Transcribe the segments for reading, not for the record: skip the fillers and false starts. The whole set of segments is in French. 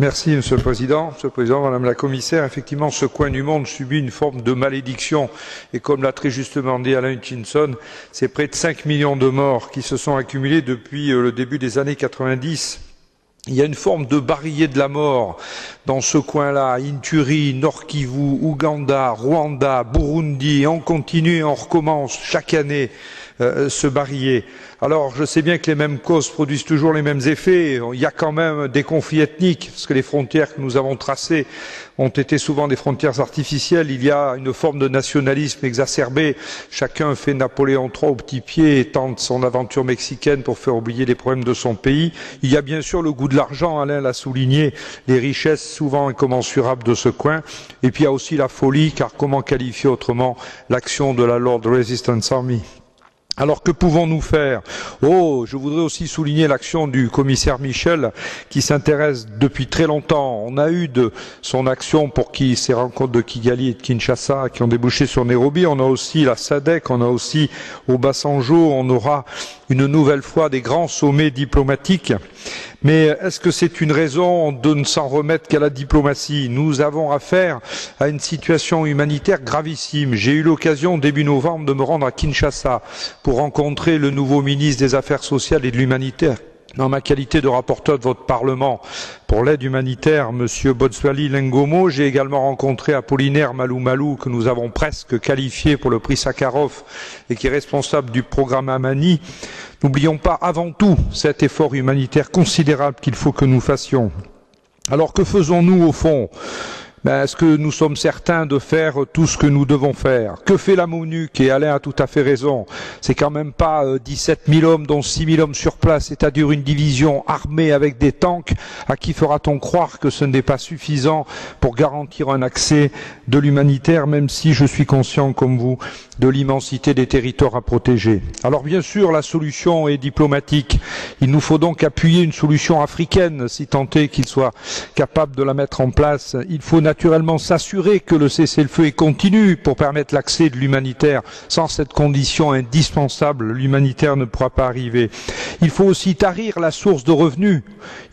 Merci, Monsieur le Président. Monsieur le Président, Madame la Commissaire, effectivement, ce coin du monde subit une forme de malédiction. Et comme l'a très justement dit Alain Hutchinson, c'est près de 5 millions de morts qui se sont accumulés depuis le début des années 90. Il y a une forme de barillet de la mort dans ce coin-là, Ituri, Nord Kivu, Ouganda, Rwanda, Burundi, on continue et on recommence chaque année ce barillet. Alors je sais bien que les mêmes causes produisent toujours les mêmes effets, il y a quand même des conflits ethniques, parce que les frontières que nous avons tracées ont été souvent des frontières artificielles, il y a une forme de nationalisme exacerbé, chacun fait Napoléon III au petit pied et tente son aventure mexicaine pour faire oublier les problèmes de son pays. Il y a bien sûr le goût de l'argent, Alain l'a souligné, les richesses souvent incommensurables de ce coin, et puis il y a aussi la folie, car comment qualifier autrement l'action de la Lord Resistance Army? Alors que pouvons-nous faire? Oh, je voudrais aussi souligner l'action du commissaire Michel qui s'intéresse depuis très longtemps. On a eu de son action pour ces rencontres de Kigali et de Kinshasa qui ont débouché sur Nairobi. On a aussi la SADC, on a aussi Obasanjo, on aura une nouvelle fois des grands sommets diplomatiques. Mais est-ce que c'est une raison de ne s'en remettre qu'à la diplomatie? Nous avons affaire à une situation humanitaire gravissime. J'ai eu l'occasion, début novembre, de me rendre à Kinshasa pour rencontrer le nouveau ministre des Affaires sociales et de l'humanitaire. En ma qualité de rapporteur de votre Parlement pour l'aide humanitaire, Monsieur Botswali Lengomo, j'ai également rencontré Apollinaire Malou, que nous avons presque qualifié pour le prix Sakharov et qui est responsable du programme Amani. N'oublions pas avant tout cet effort humanitaire considérable qu'il faut que nous fassions. Alors que faisons-nous au fond? Est-ce que nous sommes certains de faire tout ce que nous devons faire? Que fait la MONUC? Et Alain a tout à fait raison. C'est quand même pas 17 000 hommes, dont 6 000 hommes sur place, c'est-à-dire une division armée avec des tanks. À qui fera-t-on croire que ce n'est pas suffisant pour garantir un accès de l'humanitaire, même si je suis conscient, comme vous, de l'immensité des territoires à protéger? Alors bien sûr, la solution est diplomatique. Il nous faut donc appuyer une solution africaine, si tant est qu'il soit capable de la mettre en place. Il faut naturellement s'assurer que le cessez-le-feu est continu pour permettre l'accès de l'humanitaire. Sans cette condition indispensable, l'humanitaire ne pourra pas arriver. Il faut aussi tarir la source de revenus.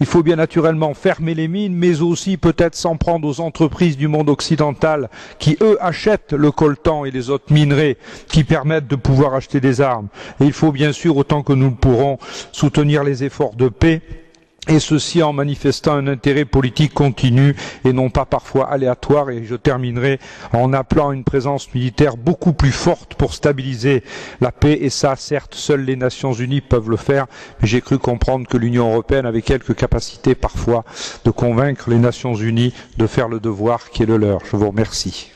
Il faut bien naturellement fermer les mines, mais aussi peut-être s'en prendre aux entreprises du monde occidental qui, eux, achètent le coltan et les autres minerais qui permettent de pouvoir acheter des armes. Et il faut bien sûr, autant que nous le pourrons, soutenir les efforts de paix, et ceci en manifestant un intérêt politique continu et non pas parfois aléatoire. Et je terminerai en appelant à une présence militaire beaucoup plus forte pour stabiliser la paix. Et ça, certes, seules les Nations Unies peuvent le faire. Mais j'ai cru comprendre que l'Union européenne avait quelques capacités parfois de convaincre les Nations Unies de faire le devoir qui est le leur. Je vous remercie.